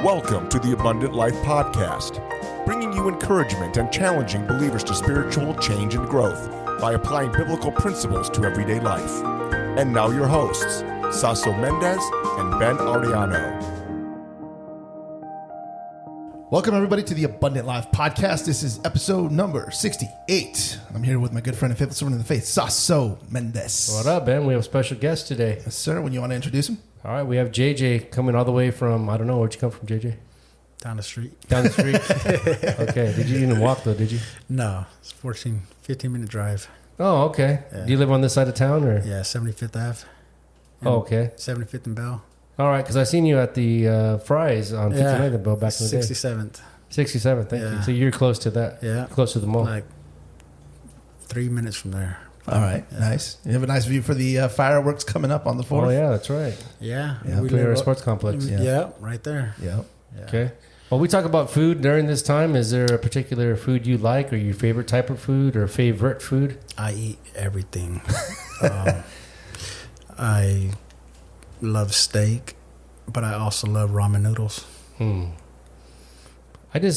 Welcome to the Abundant Life Podcast, bringing you encouragement and challenging believers to spiritual change and growth by applying biblical principles to everyday life. And now your hosts, Sasso Mendez and Ben Ariano. Welcome, everybody, to the Abundant Life Podcast. This is episode number 68. I'm here with my good friend and faithful servant in the faith, Sasso Mendez. What up, Ben? We have a special guest today. Yes, sir. When you want to introduce him? All right, we have JJ coming all the way from, I don't know, where'd you come from, JJ? Down the street. Down the street? Okay. Did you even walk, though, did you? No, it's 15-minute drive. Oh, okay. Yeah. Do you live on this side of town? Or? Yeah, 75th Ave. Oh, okay. 75th and Bell. All right, because I seen you at the Fry's on 59th and Bell back in the day. 67th. 67th, thank you. So you're close to that. Yeah. Close to the mall. Like 3 minutes from there. All right. Yeah. Nice. You have a nice view for the fireworks coming up on the 4th. Oh, yeah, that's right. Yeah. We Clear Sports Complex. Yeah, right there. Yeah. Yeah. Okay. Well, we talk about food during this time. Is there a particular food you like or your favorite type of food or favorite food? I eat everything. I love steak, but I also love ramen noodles.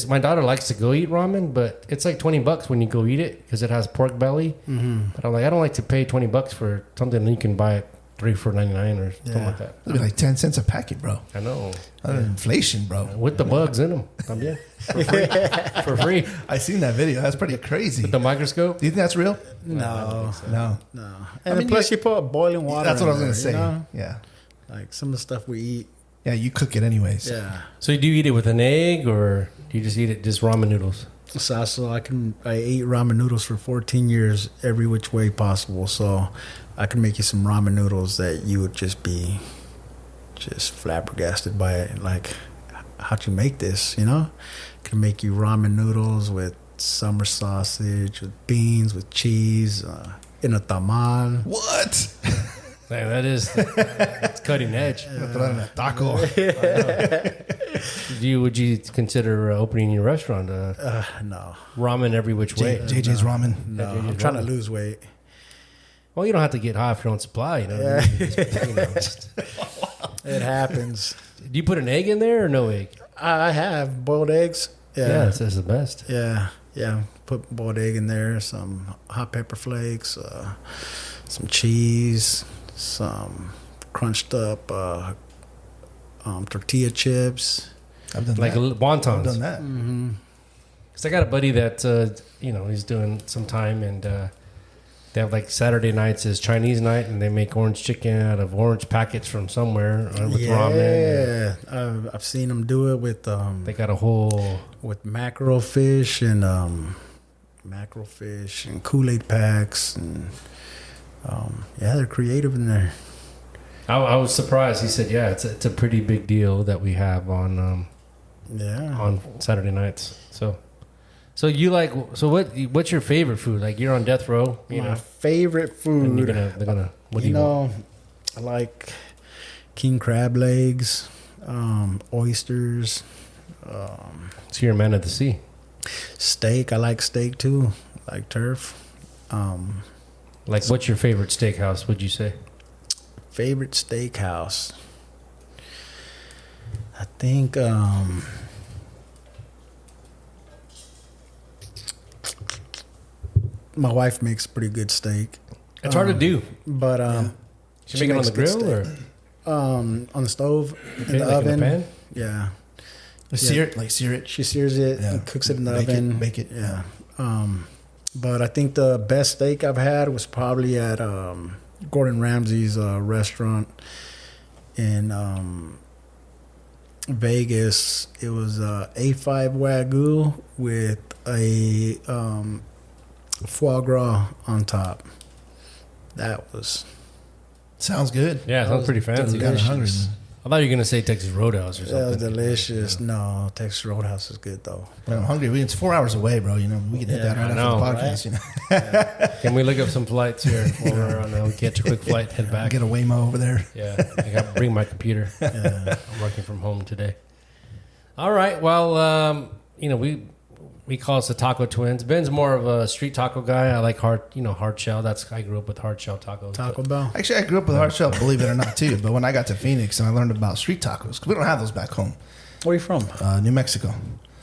My daughter likes to go eat ramen, but it's like $20 when you go eat it because it has pork belly. Mm-hmm. But I'm like, I don't like to pay $20 for something that you can buy it $3 for $99 or something like that. It'll be like 10 cents a packet, bro. I know. Inflation, bro. With the bugs in them. For free. For free. I seen that video. That's pretty crazy. With the microscope? Do you think that's real? No. No. And plus you put boiling water. That's what I was in going to there, say. you know? Yeah. Like some of the stuff we eat. Yeah, you cook it anyways. Yeah. So do you eat it with an egg or do you just eat it just ramen noodles? So I ate ramen noodles for 14 years, every which way possible. So I can make you some ramen noodles that you would just be just flabbergasted by it. Like, how'd you make this? You know, can make you ramen noodles with summer sausage, with beans, with cheese, in a tamal. What? Man, it's cutting edge. Throw it in a taco. Would you consider opening your restaurant? No. Ramen every which way. JJ's Ramen. No, JJ's I'm trying to ramen. lose weight. Well, you don't have to get high off your own supply, you know. Yeah. Just- It happens. Do you put an egg in there or no egg? I have boiled eggs. Yeah, that's the best. Yeah. Put boiled egg in there, some hot pepper flakes, some cheese, some crunched up tortilla chips. I've done Like that. wontons. I've done that. Mm-hmm. Because I got a buddy that, he's doing some time and they have like Saturday nights is Chinese night and they make orange chicken out of orange packets from somewhere with ramen. Yeah, I've seen them do it with They got a whole... with mackerel fish and Kool-Aid packs and they're creative in there. I was surprised. He said, yeah, it's a pretty big deal that we have on Saturday nights. So you like, what's your favorite food? Like you're on death row, My favorite and food. they're gonna what do you want? I like king crab legs, oysters, So you're a man of the sea. steak. I like steak too. I like turf. Like what's your favorite steakhouse, would you say? Favorite steakhouse. I think my wife makes pretty good steak. It's hard to do. But She make it on makes the good grill or steak. On the stove, okay, in the like oven. in a pan? Yeah. Sear it. She sears it Yeah. and cooks it in the Bake it, oven. bake it. Yeah. But I think the best steak I've had was probably at Gordon Ramsay's restaurant in Vegas. It was A5 Wagyu with a foie gras on top. That was... Sounds good. Yeah, it sounds pretty fancy. Kind of hungry. I thought you were gonna say Texas Roadhouse or something. That was delicious. No, Texas Roadhouse is good though. But I'm hungry. It's 4 hours away, bro. You know, we can hit that right I after know, the podcast. right? You know, Can we look up some flights here while we're on a catch a quick flight, head back? get a Waymo over there. Yeah, I got to bring my computer. Yeah. I'm working from home today. All right. Well, we call us the Taco Twins. Ben's more of a street taco guy. I like hard shell. I grew up with hard shell tacos. Taco Bell. Actually, I grew up with hard shell, believe it or not, too. But when I got to Phoenix and I learned about street tacos, 'cause we don't have those back home. Where are you from? New Mexico.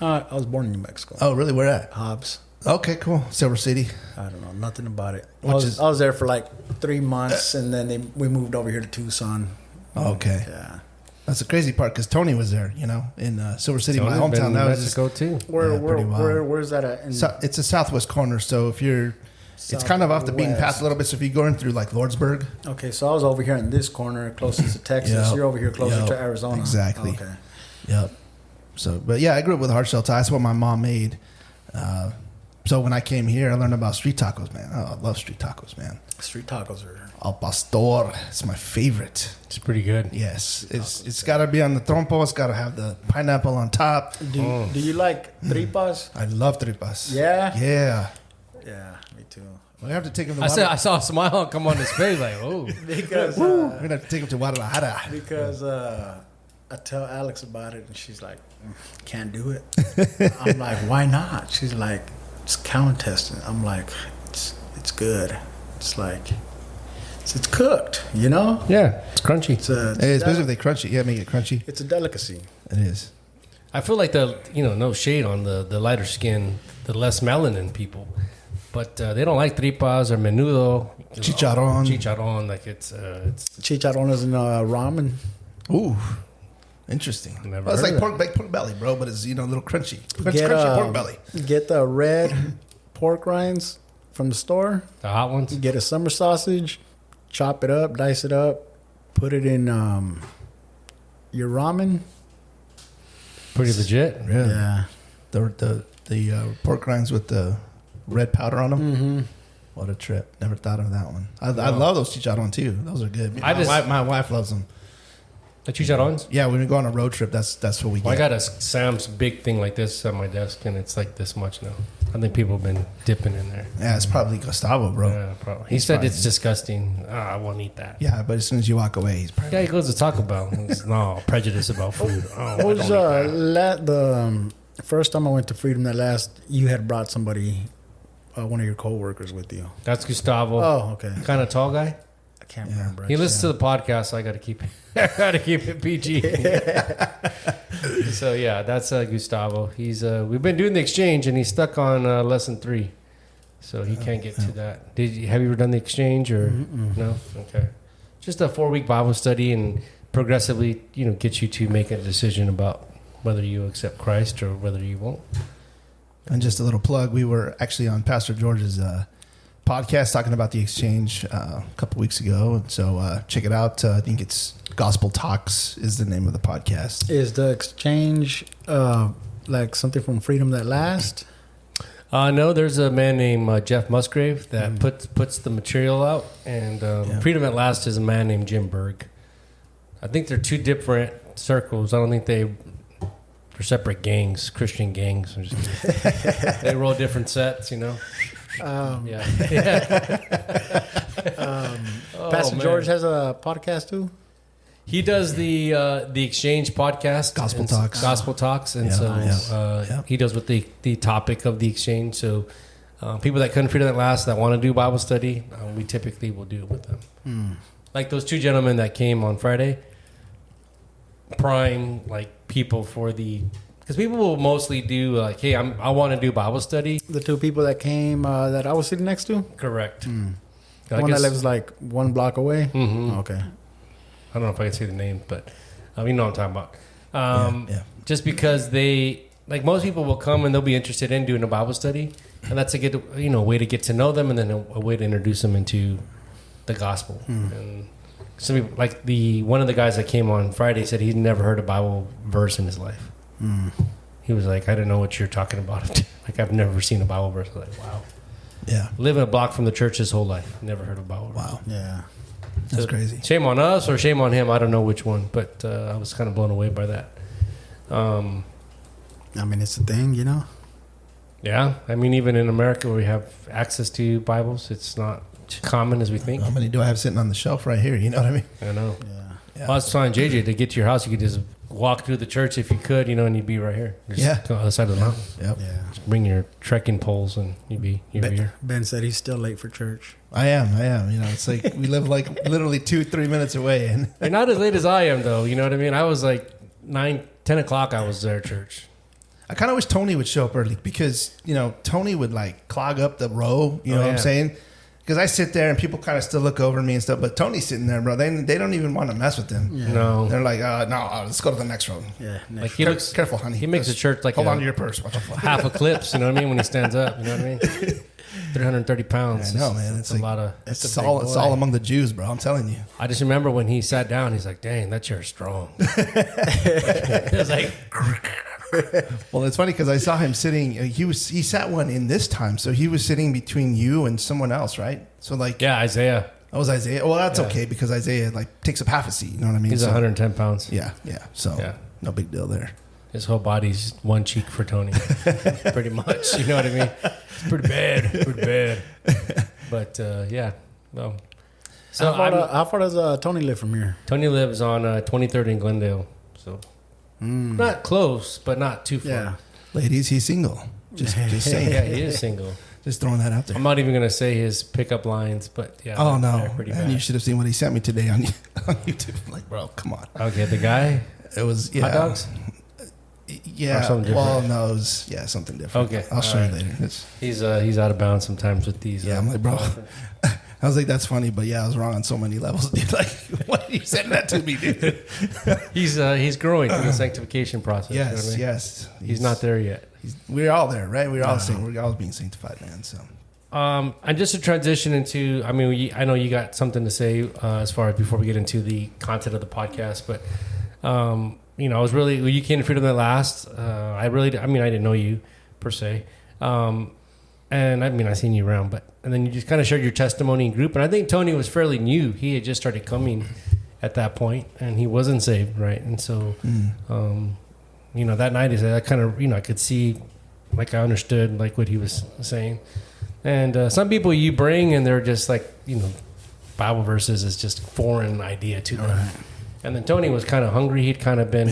I was born in New Mexico. Oh, really? Where at? Hobbs. Okay, cool. Silver City. I don't know nothing about it. I Which was there for like 3 months, and then we moved over here to Tucson. Okay. Yeah. That's the crazy part because Tony was there, in Silver City, my Tony's been hometown. in That was Mexico too. Where's that at? it's a southwest corner. So if you're, it's kind of off the beaten path a little bit. So if you're going through like Lordsburg. Okay, so I was over here in this corner, closest to Texas. Yep. You're over here closer Yep. to Arizona. Exactly. Okay. Yep. So, but yeah, I grew up with hard shell tie. That's what my mom made. So when I came here, I learned about street tacos, man. Oh, I love street tacos, man. Street tacos are. Al pastor, it's my favorite. It's pretty good. Yes, it's got to be on the trompo. It's got to have the pineapple on top. Do you like tripas? I love tripas. Yeah? Yeah. Yeah, me too. We have to take him to I saw a smile come on his face, like, oh. Because We're going to have to take him to Guadalajara. because I tell Alex about it, and she's like, can't do it. I'm like, why not? She's like, it's contesting. I'm like, it's good. It's like, it's cooked, Yeah, it's crunchy. Especially if they crunch it. Yeah, make it crunchy. It's a delicacy. It is. I feel like no shade on the lighter skin, the less melanin people, but they don't like tripas or menudo, chicharron. Like it's Chicharron is in ramen. Ooh, interesting. Never Well, it's heard like of pork belly, bro, but it's a little crunchy. Get, Crunchy pork belly. Get the red pork rinds from the store. the hot ones. Get a summer sausage, chop it up, dice it up, put it in your ramen. Pretty legit. Yeah. Yeah. The pork rinds with the red powder on them. Mm-hmm. What a trip! Never thought of that one. I love those chicharron too. Those are good. My wife loves them. The chicharrones. Yeah, when we go on a road trip, that's what we get. Well, I got a Sam's big thing like this on my desk, and it's like this much now. I think people have been dipping in there. Yeah, it's probably Gustavo, bro. Yeah, probably. He said it's disgusting. I won't eat that. Yeah, but as soon as you walk away, he's probably. Yeah, he goes to Taco Bell. It's, no prejudice about food. Oh, What was the first time I went to Freedom that last? You had brought somebody, one of your coworkers with you. That's Gustavo. Oh, okay. Kind of tall guy. I can't remember. He listens to the podcast, so I got to keep it. I got to keep it PG. So yeah, that's Gustavo. He's we've been doing the exchange, and he's stuck on lesson 3, so he can't get to that. Have you ever done the exchange or no? Okay, just a 4-week Bible study, and progressively, get you to make a decision about whether you accept Christ or whether you won't. And just a little plug, we were actually on Pastor George's podcast talking about the exchange a couple weeks ago. And so check it out. I think it's Gospel Talks is the name of the podcast. Is the exchange like something from Freedom That Last? No, there's a man named Jeff Musgrave that puts the material out. And Freedom at Last is a man named Jim Berg. I think they're 2 different circles. I don't think they're separate gangs, Christian gangs. They roll different sets, Pastor George has a podcast too. He does the exchange podcast, Gospel Talks, and he does with the topic of the exchange. So people that couldn't Freedom that last that want to do Bible study, we typically will do it with them. Like those 2 gentlemen that came on Friday, prime people for because people will mostly do hey, I want to do Bible study. The 2 people that came that I was sitting next to. Correct. One that lives like 1 block away. Mm-hmm. Okay. I don't know if I can say the name, but you know what I'm talking about. Just because they most people will come and they'll be interested in doing a Bible study, and that's a good way to get to know them, and then a way to introduce them into the gospel. And some people, one of the guys that came on Friday said he'd never heard a Bible verse in his life. He was like, I don't know what you're talking about. I've never seen a Bible verse. I was like, wow. Yeah. Living a block from the church his whole life. Never heard a Bible verse. Wow. Yeah. That's crazy. Shame on us or shame on him. I don't know which one, but I was kind of blown away by that. I mean, it's a thing, Yeah. I mean, even in America where we have access to Bibles, it's not common as we think. How many do I have sitting on the shelf right here? You know what I mean? I know. Yeah. Yeah. Well, I was telling JJ to get to your house, you could just walk through the church if you could, and you'd be right here. Just on the other side of the mountain. Yep. Yeah. Just bring your trekking poles and you'd be here. Ben said he's still late for church. I am. It's like we live literally 2-3 minutes away. And You're not as late as I am, though. You know what I mean? I was like, 10 o'clock I was there at church. I kind of wish Tony would show up early because, Tony would like clog up the row. You know what I'm saying? Because I sit there and people kind of still look over me and stuff. But Tony's sitting there, bro. They don't even want to mess with him. Yeah. No. They're like, no, let's go to the next row. Yeah. Like he looks careful, honey. He makes the church like hold on to your purse. Watch half eclipse. You know what I mean? When he stands up, you know what I mean? 330 pounds. I know, man. It's a like, lot of. It's all among the Jews, bro. I'm telling you. I just remember when he sat down, he's like, "Dang, that chair's strong." It was like. Well, it's funny because I saw him sitting. He sat one in this time, so he was sitting between you and someone else, right? So like, yeah, Isaiah. That was Isaiah. Well, that's okay because Isaiah like takes up half a seat. You know what I mean? He's 110 pounds. Yeah. So no big deal there. His whole body's one cheek for Tony, pretty much. You know what I mean? It's pretty bad. But yeah, no. So how far does Tony live from here? Tony lives on 23rd in Glendale, so not close, but not too far. Yeah. Ladies, he's single. Just saying. Yeah, he is single. Just throwing that out there. I'm not even gonna say his pickup lines, but yeah. Oh no! Pretty And bad. you should have seen what he sent me today on YouTube. I'm like, bro, come on. Okay, the guy. It was hot dogs. Yeah. Or something different. Well, no, it was something different. Okay, I'll show you later. He's out of bounds sometimes with these. Yeah, I'm like, bro. I was like, that's funny, but yeah, I was wrong on so many levels, dude. Like, why are you sending that to me, dude? He's growing through the sanctification process. Yes, you know what I mean? yes. He's not there yet. We're all there, right? We're all being sanctified, man. So, and just to transition into, I mean, I know you got something to say as far as before we get into the content of the podcast, but I was really you came to Freedom at Last. I didn't know you per se, and I mean I seen you around, and then you just kind of shared your testimony in group, and I think Tony was fairly new. He had just started coming at that point, and he wasn't saved, right? And so, that night is I kind of I could see, like I understood like what he was saying, and some people you bring and they're just like Bible verses is just foreign idea to them. Right. And then Tony was kind of hungry. He'd kind of been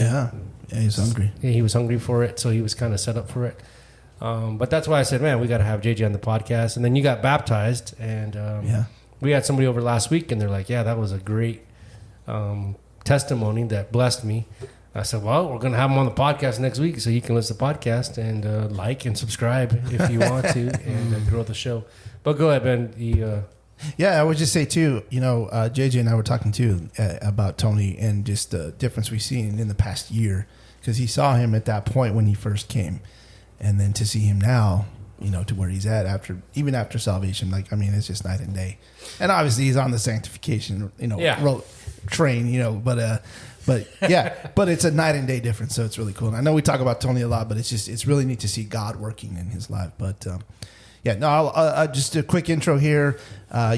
he's hungry. He was hungry for it, so he was kind of set up for it. But that's why I said, man, we got to have JJ on the podcast. And then you got baptized, and we had somebody over last week, and they're like, yeah, that was a great testimony that blessed me. I said, well, we're going to have him on the podcast next week, so you can listen to the podcast and like and subscribe if you want to, and grow the show. But go ahead, Ben. Yeah, I would just say too, JJ and I were talking too about Tony and just the difference we've seen in the past year, because he saw him at that point when he first came, and then to see him now, to where he's at even after salvation, like, I mean, it's just night and day. And obviously he's on the sanctification, train, but it's a night and day difference. So it's really cool. And I know we talk about Tony a lot, but it's really neat to see God working in his life. But, I'll just a quick intro here.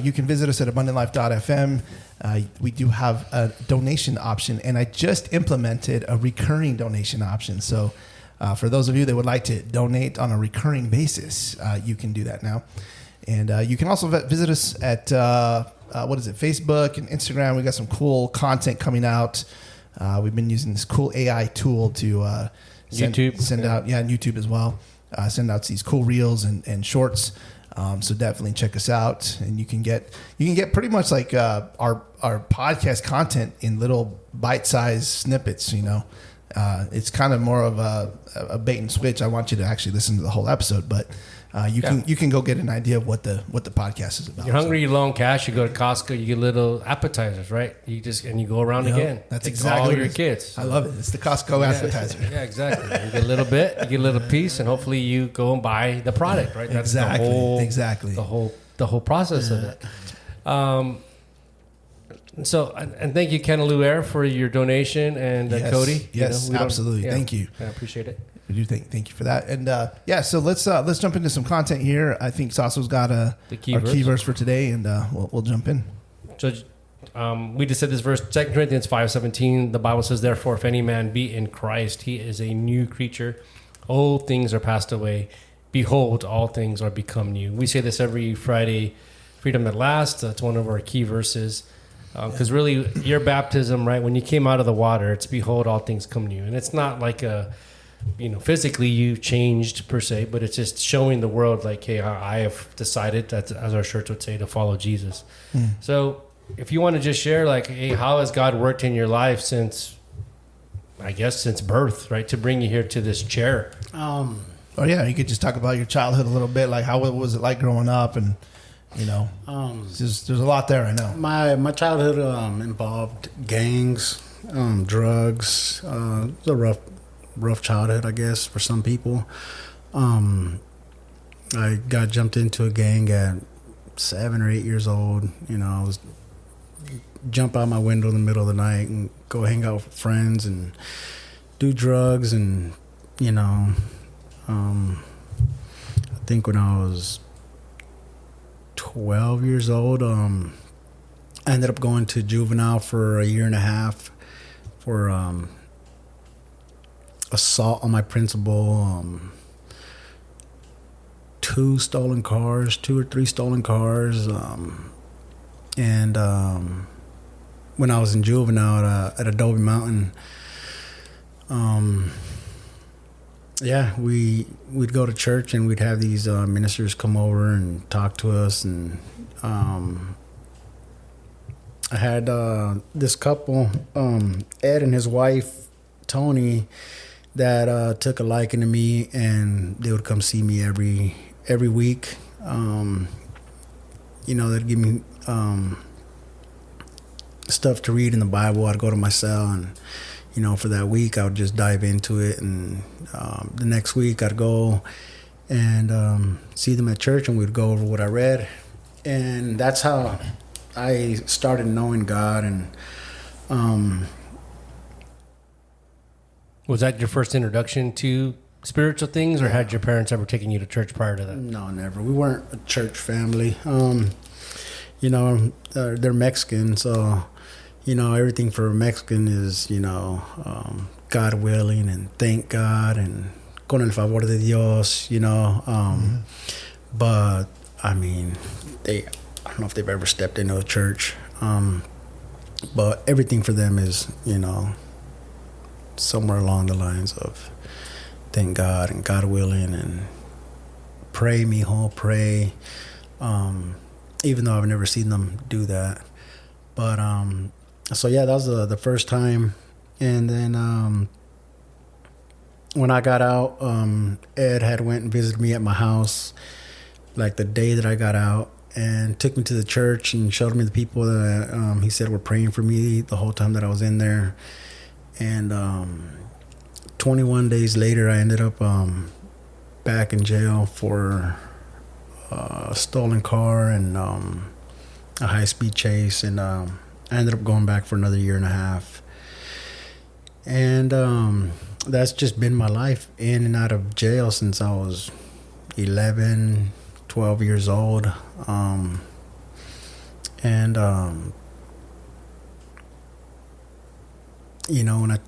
You can visit us at abundantlife.fm. We do have a donation option, and I just implemented a recurring donation option. So for those of you that would like to donate on a recurring basis, you can do that now. And you can also visit us at, Facebook and Instagram. We got some cool content coming out. We've been using this cool AI tool to send out, and YouTube as well. Send out these cool reels and shorts. So definitely check us out, and you can get pretty much like our podcast content in little bite-sized snippets. It's kind of more of a bait and switch. I want you to actually listen to the whole episode, but you can go get an idea of what the podcast is about. You're hungry, you loan cash, you go to Costco, you get little appetizers, right? You go around again. That's Take exactly all your kids. So. I love it. It's the Costco appetizer. Yeah, exactly. You get a little bit, you get a little piece, and hopefully you go and buy the product, right? That's exactly the whole process of it. So, and thank you, Ken Luer, for your donation, and Cody. Yes, absolutely. Thank you. I appreciate it. We do thank you for that. And so let's jump into some content here. I think Sasso's got our key verse for today, and we'll jump in. So we just said this verse, 2 Corinthians 5:17. The Bible says, therefore, if any man be in Christ, he is a new creature. Old things are passed away. Behold, all things are become new. We say this every Friday, Freedom at Last. That's one of our key verses. Because really, your baptism, right, when you came out of the water, it's behold, all things come new. And it's not like physically you changed per se, but it's just showing the world like, hey, I have decided, that, as our church would say, to follow Jesus. So if you want to just share, like, hey, how has God worked in your life since I guess since birth, right, to bring you here to this chair. Oh yeah, you could just talk about your childhood a little bit, like how was it like growing up, and there's a lot there. I know. My childhood involved gangs, drugs. It was a rough childhood, I guess, for some people. I got jumped into a gang at 7 or 8 years old. I was jump out my window in the middle of the night and go hang out with friends and do drugs, and I think when I was 12 years old, I ended up going to juvenile for a year and a half for assault on my principal, 2 or 3 stolen cars, and when I was in juvenile at Adobe Mountain, we'd go to church and we'd have these ministers come over and talk to us, and I had this couple, Ed and his wife Tony, that took a liking to me, and they would come see me every week. They'd give me stuff to read in the Bible. I'd go to my cell, and for that week I would just dive into it, and the next week I'd go and see them at church, and we'd go over what I read, and that's how I started knowing God. And was that your first introduction to spiritual things, or had your parents ever taken you to church prior to that? No, never. We weren't a church family. They're Mexican, so everything for a Mexican is God willing, and thank God, and con el favor de Dios, But I mean, I don't know if they've ever stepped into a church, but everything for them is somewhere along the lines of thank God and God willing, and pray, mijo, pray. Even though I've never seen them do that, but so yeah, that was the first time. And then when I got out, Ed had went and visited me at my house like the day that I got out, and took me to the church and showed me the people that he said were praying for me the whole time that I was in there. And 21 days later, I ended up back in jail for a stolen car and a high-speed chase, and I ended up going back for another year and a half. And that's just been my life, in and out of jail since I was 11, 12 years old. When I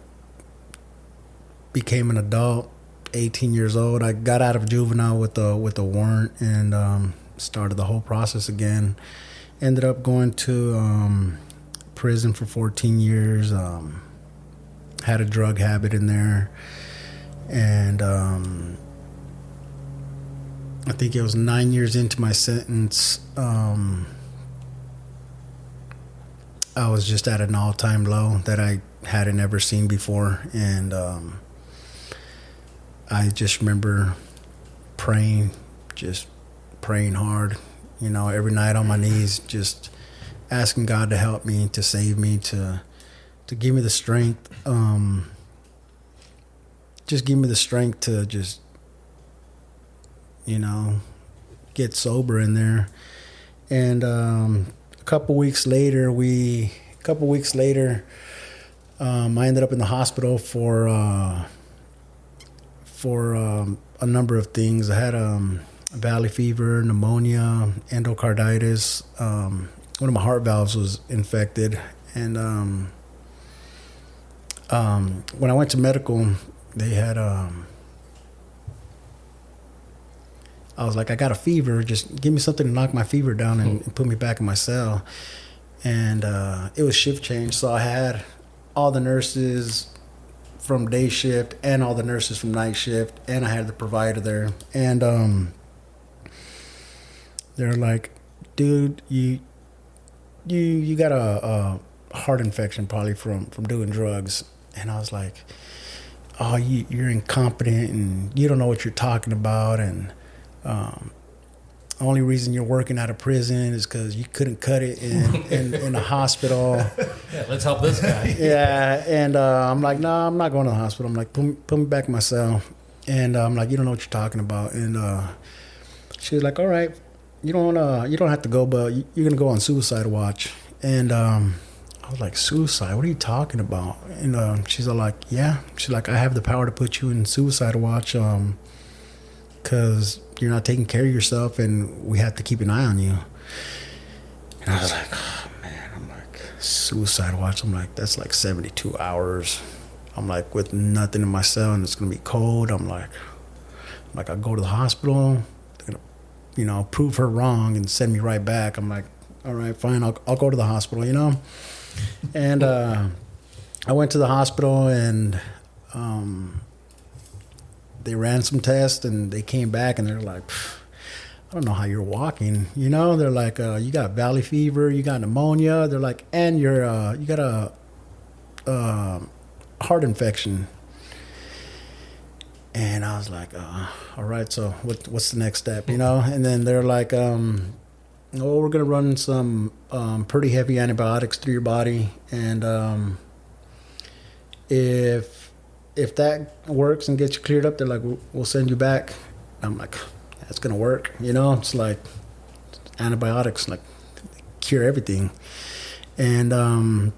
became an adult, 18 years old, I got out of juvenile with a warrant, and started the whole process again. Ended up going to prison for 14 years. Had a drug habit in there, and I think it was 9 years into my sentence. I was just at an all-time low that I hadn't ever seen before, and I just remember praying hard, every night on my knees, just asking God to help me, to save me, to give me the strength, just give me the strength to just, get sober in there. And a couple weeks later, I ended up in the hospital for a number of things. I had valley fever, pneumonia, endocarditis. One of my heart valves was infected, and when I went to medical, they had I was like, I got a fever, just give me something to knock my fever down and put me back in my cell. And it was shift change, so I had all the nurses from day shift and all the nurses from night shift, and I had the provider there. And they're like, dude, you got a heart infection probably from doing drugs. And I was like, oh, you're incompetent and you don't know what you're talking about. And the only reason you're working out of prison is because you couldn't cut it in a hospital. Yeah, let's help this guy. Yeah. And I'm like, no, I'm not going to the hospital. I'm like, put me back in my cell. And I'm like, you don't know what you're talking about. And she was like, all right, you don't have to go, but you're going to go on suicide watch. And I was like, suicide? What are you talking about? And she's like, yeah. She's like, I have the power to put you in suicide watch because you're not taking care of yourself and we have to keep an eye on you. And I was like, oh, man. I'm like, suicide watch? I'm like, that's like 72 hours. I'm like, with nothing in my cell and it's going to be cold. I'm like, I'll go to the hospital. They're going to, prove her wrong and send me right back. I'm like, all right, fine. I'll go to the hospital, And I went to the hospital and they ran some tests and they came back and they're like, I don't know how you're walking. They're like, you got valley fever, you got pneumonia. They're like, and you got a heart infection. And I was like, all right, so what's the next step, And then they're like, we're going to run some pretty heavy antibiotics through your body. And if that works and gets you cleared up, they're like, we'll send you back. I'm like, that's going to work. It's like antibiotics, like cure everything. And I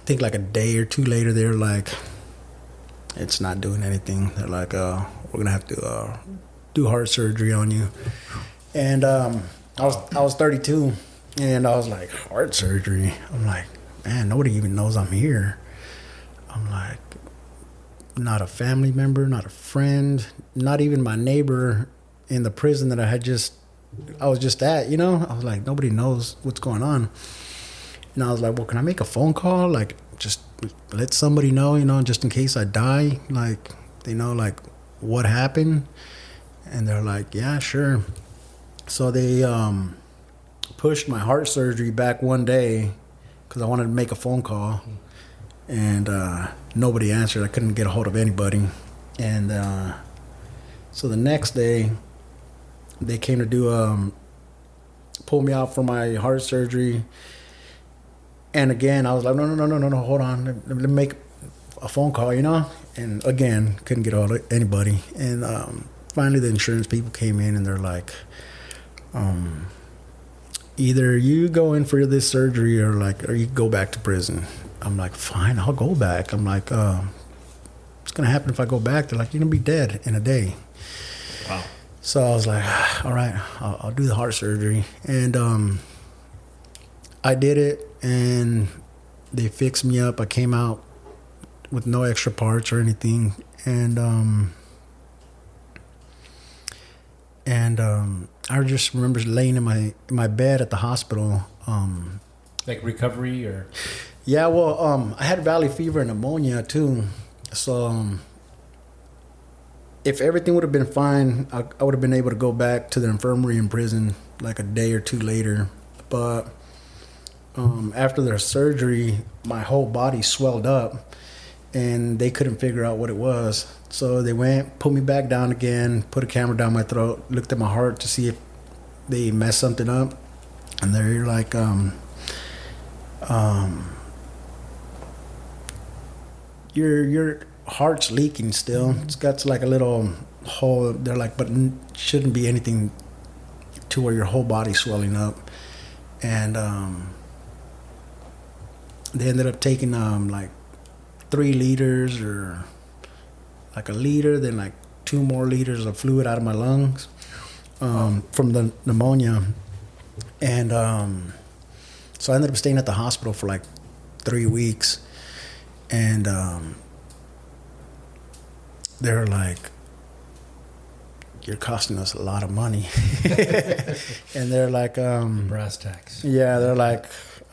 think like a day or two later, they're like, it's not doing anything. They're like, we're going to have to do heart surgery on you. And I was 32, and I was like, heart surgery? I'm like, man, nobody even knows I'm here. I'm like, not a family member, not a friend, not even my neighbor in the prison that I was just at, I was like, nobody knows what's going on. And I was like, well, can I make a phone call? Like, just let somebody know, just in case I die, like, they know, like, what happened. And they're like, yeah, sure. So they pushed my heart surgery back one day because I wanted to make a phone call. And nobody answered. I couldn't get a hold of anybody. And so the next day, they came to pull me out for my heart surgery. And again, I was like, no, hold on. Let me make a phone call, And again, couldn't get a hold of anybody. And finally, the insurance people came in and they're like, either you go in for this surgery or you go back to prison. I'm like, fine, I'll go back. I'm like, what's going to happen if I go back? They're like, you're going to be dead in a day. Wow. So I was like, all right, I'll do the heart surgery. And I did it, and they fixed me up. I came out with no extra parts or anything. And I just remember laying in my bed at the hospital. Like recovery or? Yeah, well, I had valley fever and pneumonia too. So if everything would have been fine, I would have been able to go back to the infirmary in prison like a day or two later. But after their surgery, my whole body swelled up and they couldn't figure out what it was. So they put me back down again, put a camera down my throat, looked at my heart to see if they messed something up. And they're like, your heart's leaking still. It's got like a little hole. They're like, but shouldn't be anything to where your whole body's swelling up. And they ended up taking like 3 liters or like a liter, then like 2 more liters of fluid out of my lungs from the pneumonia. And so I ended up staying at the hospital for like 3 weeks. And they're like, you're costing us a lot of money. And they're like, brass tacks. Yeah, they're like,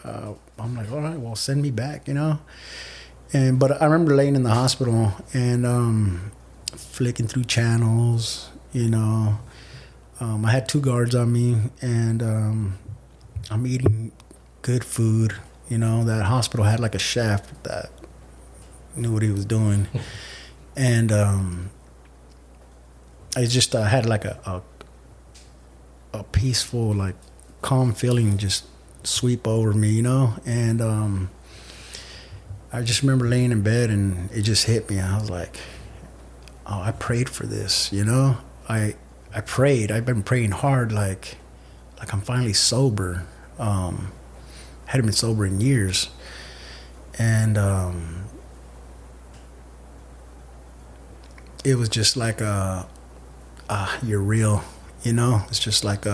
I'm like, all right, well, send me back, But I remember laying in the hospital and flicking through channels, I had 2 guards on me, and I'm eating good food. That hospital had like a chef that knew what he was doing. And I just had like a peaceful, like calm feeling just sweep over me, you know. And I just remember laying in bed and it just hit me. I was like, oh, I prayed for this, you know. I prayed. I've been praying hard, like I'm finally sober. Hadn't been sober in years. And it was just like you're real, you know. It's just like you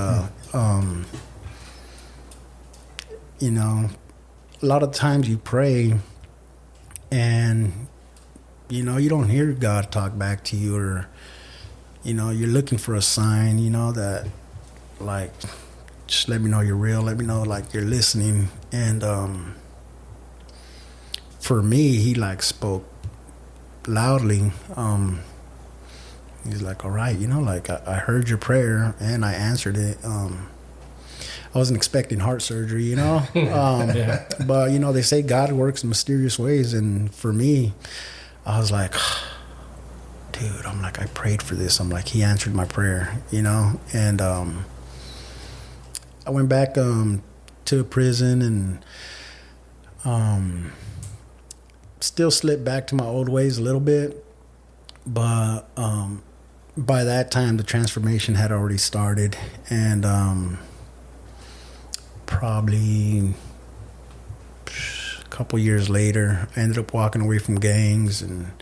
know, a lot of times you pray and you know you don't hear God talk back to you, or you know you're looking for a sign, you know, that like just let me know you're real, let me know like you're listening. And for me, he like spoke loudly. He's like, all right, you know, like I heard your prayer and I answered it. I wasn't expecting heart surgery, you know. Yeah. But you know, they say God works in mysterious ways, and for me, I was like, dude, I'm like, I prayed for this. I'm like, he answered my prayer, you know. And I went back to prison and still slipped back to my old ways a little bit. But by that time, the transformation had already started. And probably a couple years later, I ended up walking away from gangs and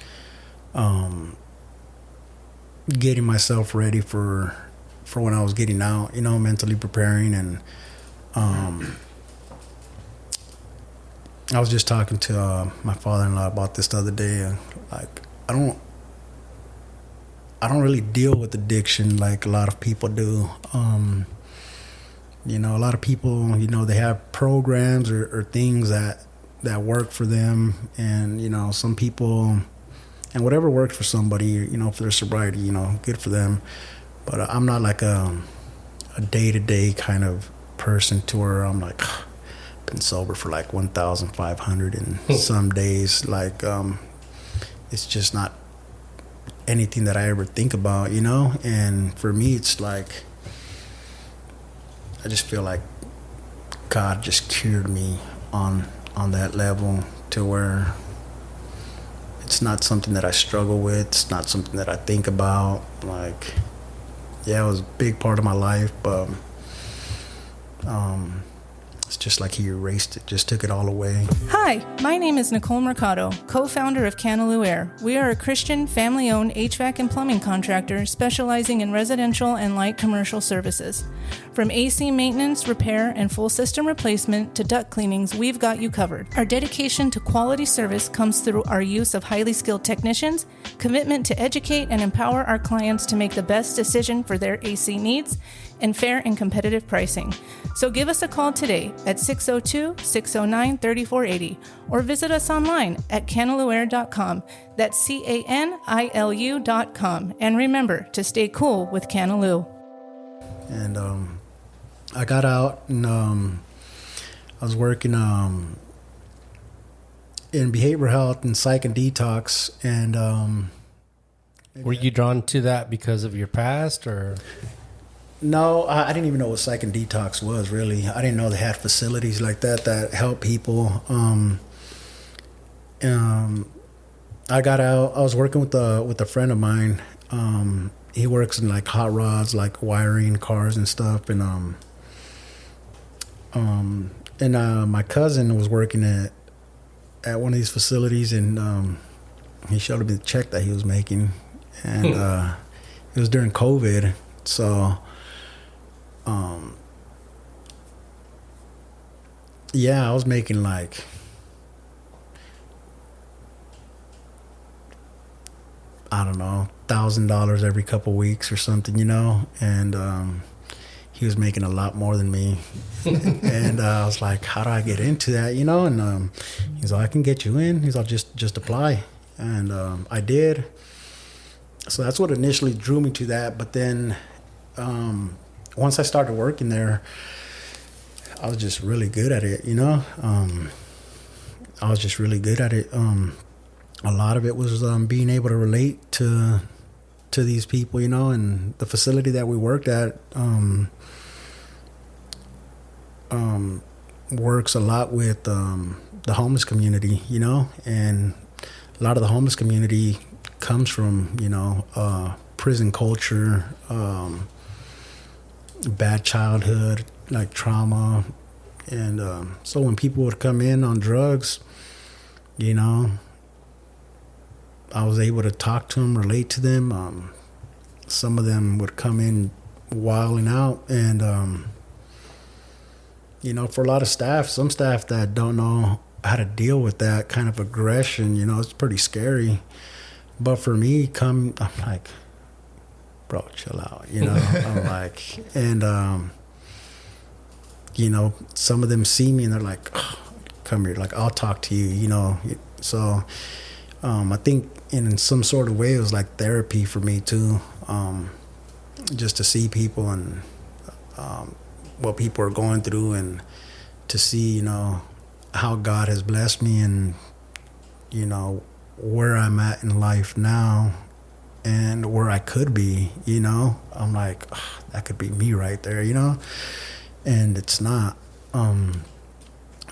getting myself ready for when I was getting out, you know, mentally preparing. And I was just talking to my father-in-law about this the other day. Like, I don't really deal with addiction like a lot of people do. You know, a lot of people, you know, they have programs or things that work for them. And, you know, some people, and whatever works for somebody, you know, for their sobriety, you know, good for them. But I'm not like a day-to-day kind of person to where I'm like, been sober for like 1,500 and some days. Like, it's just not anything that I ever think about, you know. And for me, it's like I just feel like God just cured me on that level, to where it's not something that I struggle with. It's not something that I think about. Like, yeah, it was a big part of my life, but it's just like he erased it, just took it all away. Hi, my name is Nicole Mercado, co-founder of Canaloo Air. We are a Christian, family-owned HVAC and plumbing contractor specializing in residential and light commercial services. From AC maintenance, repair, and full system replacement to duct cleanings, we've got you covered. Our dedication to quality service comes through our use of highly skilled technicians, commitment to educate and empower our clients to make the best decision for their AC needs, and fair and competitive pricing. So give us a call today at 602-609-3480 or visit us online at canalooair.com. That's CANILU.com. And remember to stay cool with Canaloo. And I got out and I was working in behavioral health and psych and detox. And were you drawn to that because of your past, or? No, I didn't even know what psych and detox was, really. I didn't know they had facilities like that help people. I got out. I was working with a friend of mine. He works in like hot rods, like wiring cars and stuff. And my cousin was working at one of these facilities, and he showed me the check that he was making, and it was during COVID, so. Yeah, I was making like I don't know, $1,000 every couple weeks or something, you know, and he was making a lot more than me. And I was like, how do I get into that, you know? And he's like, I can get you in. He's like, just apply. And I did. So that's what initially drew me to that. But then once I started working there, I was just really good at it, you know? I was just really good at it. a lot of it was being able to relate to these people, you know, and the facility that we worked at works a lot with the homeless community, you know, and a lot of the homeless community comes from, you know, prison culture, bad childhood, like trauma. And so when people would come in on drugs, you know, I was able to talk to them, relate to them. Some of them would come in wilding out. And, you know, for a lot of staff, some staff that don't know how to deal with that kind of aggression, you know, it's pretty scary. But for me, I'm like, bro, chill out, you know. I'm like, and, you know, some of them see me and they're like, oh, come here, like, I'll talk to you, you know. So I think in some sort of way it was like therapy for me too, just to see people and what people are going through, and to see, you know, how God has blessed me, and, you know, where I'm at in life now and where I could be, you know. I'm like, oh, that could be me right there, you know, and it's not.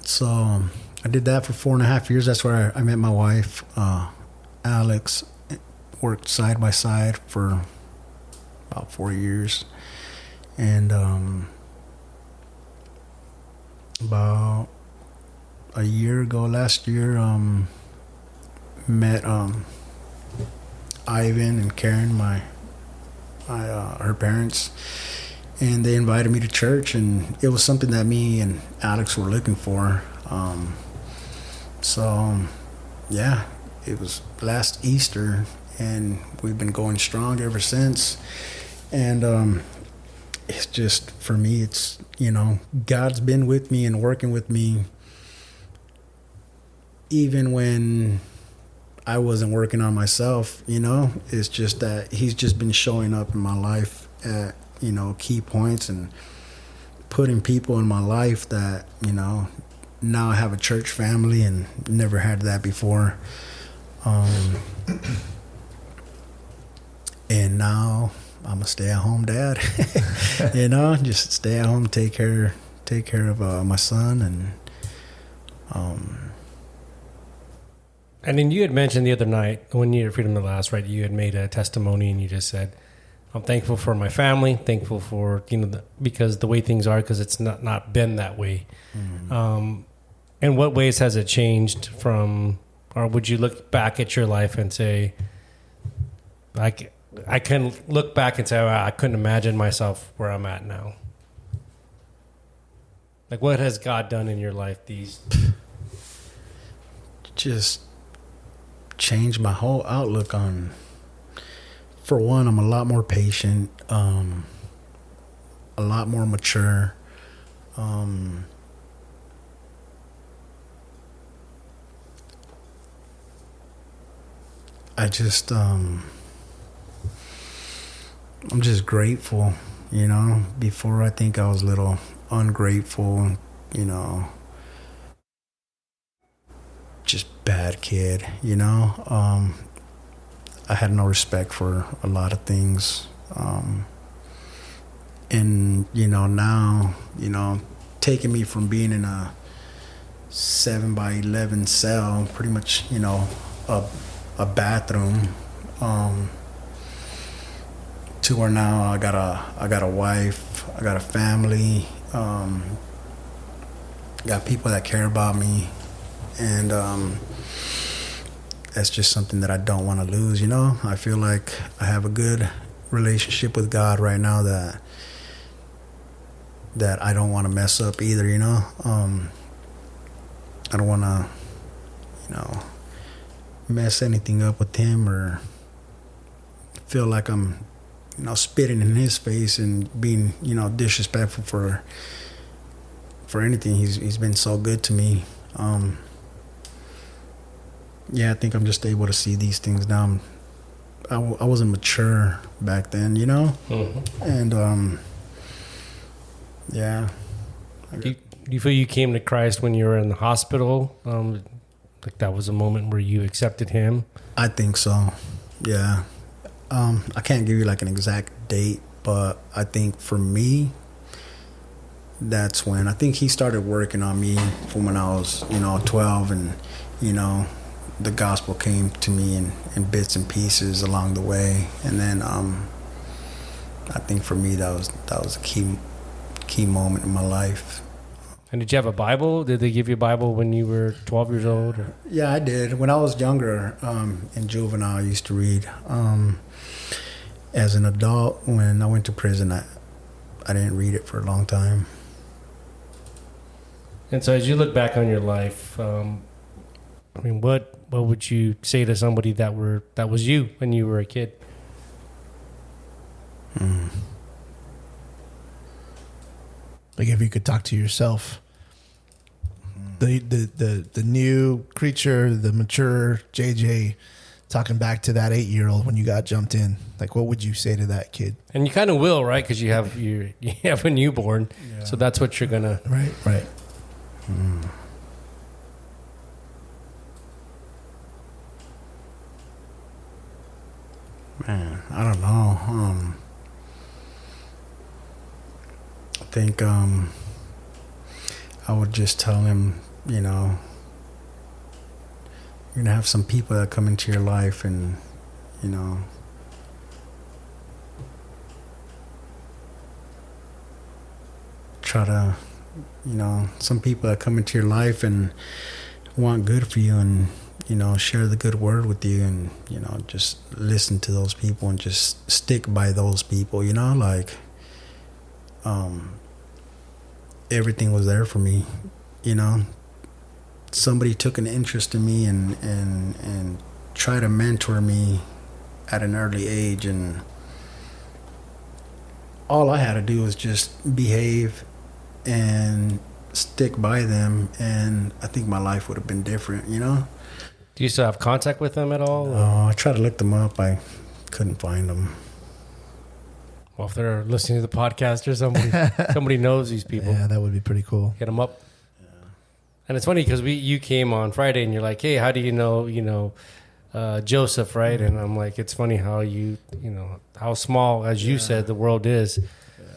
So I did that for 4.5 years. That's where I met my wife, Alex. Worked side by side for about 4 years, and about a year ago, last year, met Ivan and Karen, her parents, and they invited me to church, and it was something that me and Alex were looking for. So yeah, it was last Easter, and we've been going strong ever since. And it's just, for me, it's, you know, God's been with me and working with me even when I wasn't working on myself, you know. It's just that he's just been showing up in my life at, you know, key points, and putting people in my life that, you know, now I have a church family and never had that before. And now I'm a stay-at-home dad, you know, just stay at home, take care of my son. And then you had mentioned the other night when you were at Freedom at Last, right? You had made a testimony, and you just said, I'm thankful for my family, thankful for, you know, because the way things are, because it's not been that way. Mm-hmm. In what ways has it changed from, or would you look back at your life and say, like, I can look back and say, wow, I couldn't imagine myself where I'm at now? Like, what has God done in your life? Just changed my whole outlook on, for one, I'm a lot more patient, a lot more mature. I'm just grateful, you know. Before, I think I was a little ungrateful, you know, just bad kid, you know. I had no respect for a lot of things. And, you know, now, you know, taking me from being in a 7x11 cell, pretty much, you know, a bathroom, to where now I got a wife, I got a family, got people that care about me, and that's just something that I don't want to lose, you know. I feel like I have a good relationship with God right now that I don't want to mess up either, you know. I don't want to, you know, mess anything up with him, or feel like I'm, you know, spitting in his face and being, you know, disrespectful for anything. He's been so good to me. Yeah, I think I'm just able to see these things now. I wasn't mature back then, you know. Mm-hmm. And do you feel you came to Christ when you were in the hospital? Like that was a moment where you accepted him? I think so. Yeah. I can't give you like an exact date, but I think for me, that's when I think he started working on me from when I was, 12, and, the gospel came to me in bits and pieces along the way. And then I think for me that was a key moment in my life. And did you have a Bible? Did they give you a Bible when you were 12 years old? Or? Yeah, I did. When I was younger, in juvenile, I used to read. As an adult, when I went to prison, I didn't read it for a long time. And so as you look back on your life, what would you say to somebody that was you when you were a kid? Like if you could talk to yourself, the new creature, the mature JJ, talking back to that 8-year-old when you got jumped in, like what would you say to that kid? And you kind of will, right? Because you have a newborn, so that's what you're gonna. Right. Man, I don't know. I think I would just tell him, you're gonna have some people that come into your life, and try to, some people that come into your life and want good for you, and share the good word with you, and just listen to those people and just stick by those people. Everything was there for me. Somebody took an interest in me and tried to mentor me at an early age, and all I had to do was just behave and stick by them, and I think my life would have been different. Do you still have contact with them at all? I tried to look them up. I couldn't find them. Well, if they're listening to the podcast or somebody knows these people. Yeah, that would be pretty cool. Hit them up. Yeah. And it's funny because you came on Friday and you're like, hey, how do you know, Joseph, right? And I'm like, it's funny how how small, as you said, the world is.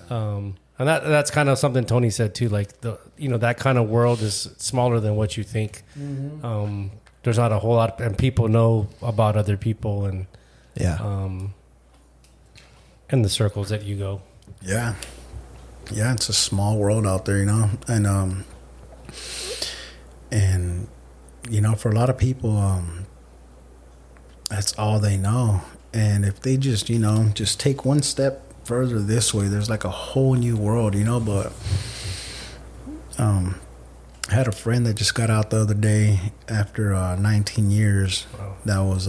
Yeah. And that's kind of something Tony said too. Like that kind of world is smaller than what you think. Mm-hmm. There's not a whole lot, and people know about other people, and in the circles that you go. Yeah, it's a small world out there, and for a lot of people, that's all they know. And if they just take one step further this way, there's like a whole new world, But I had a friend that just got out the other day after 19 years. Wow. That was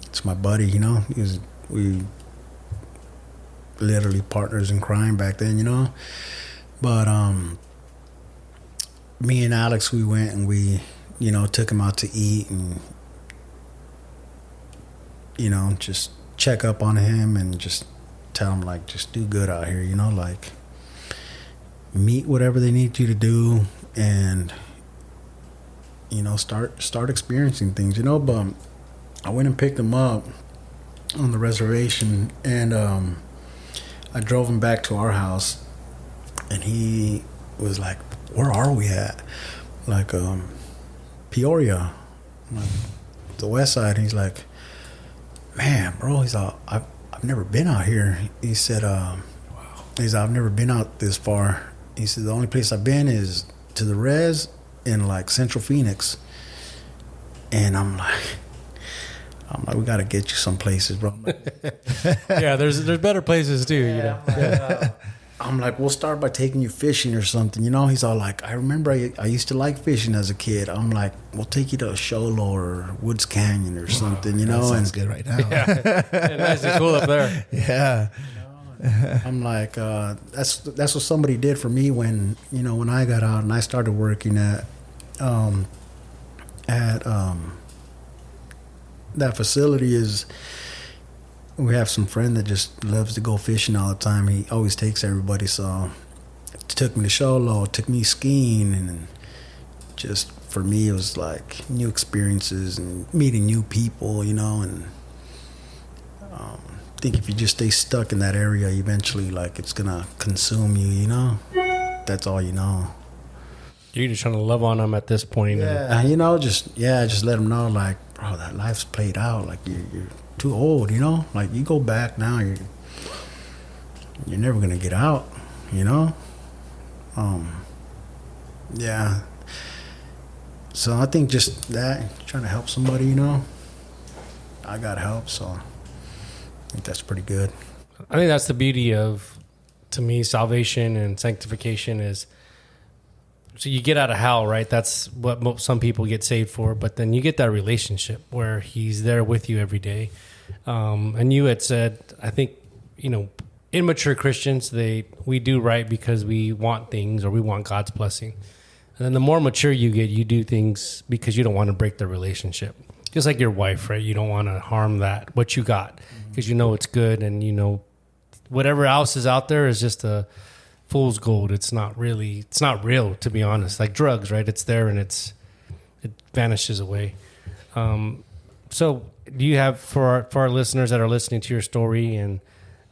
it's my buddy, we literally partners in crime back then, But me and Alex, we went and we took him out to eat, and just check up on him and just tell him like, just do good out here, like meet whatever they need you to do, and start experiencing things, But I went and picked him up on the reservation, and I drove him back to our house, and he was like, where are we at? Like Peoria, like the west side. And he's like, man, bro, he's all, I've never been out here. He said, he's I've never been out this far. He said, the only place I've been is to the res in like Central Phoenix. And I'm like, we got to get you some places, bro. Yeah, there's better places too, I'm like, we'll start by taking you fishing or something, He's all like, I remember I used to like fishing as a kid. I'm like, we'll take you to Sholo or Woods Canyon or something, That sounds good right now. Yeah, nice and cool up there. Yeah. I'm like, that's what somebody did for me when I got out and I started working at that facility. Is we have some friend that just loves to go fishing all the time. He always takes everybody, so took me to Sholo, took me skiing, and just for me, it was like new experiences and meeting new people, you know, and I think if you just stay stuck in that area, eventually, like, it's gonna consume you, you know. That's all you know. You're just trying to love on them at this point. Yeah, you know, just let them know, like, bro, that life's played out. Like, you're too old, you know. Like, you go back now, you're never gonna get out, you know. Yeah. So I think just that, trying to help somebody, you know. I got help, so I think that's pretty good. I think that's the beauty of, to me, salvation and sanctification is, so you get out of hell, right? That's what some people get saved for. But then you get that relationship where he's there with you every day. And you had said, I think, you know, immature Christians, we do right because we want things or we want God's blessing. And then the more mature you get, you do things because you don't want to break the relationship. Just like your wife, right? You don't want to harm what you got because you know it's good, and you know whatever else is out there is just a fool's gold. It's not real, to be honest. Like drugs, right? It's there and it vanishes away. So do you have, for our listeners that are listening to your story, and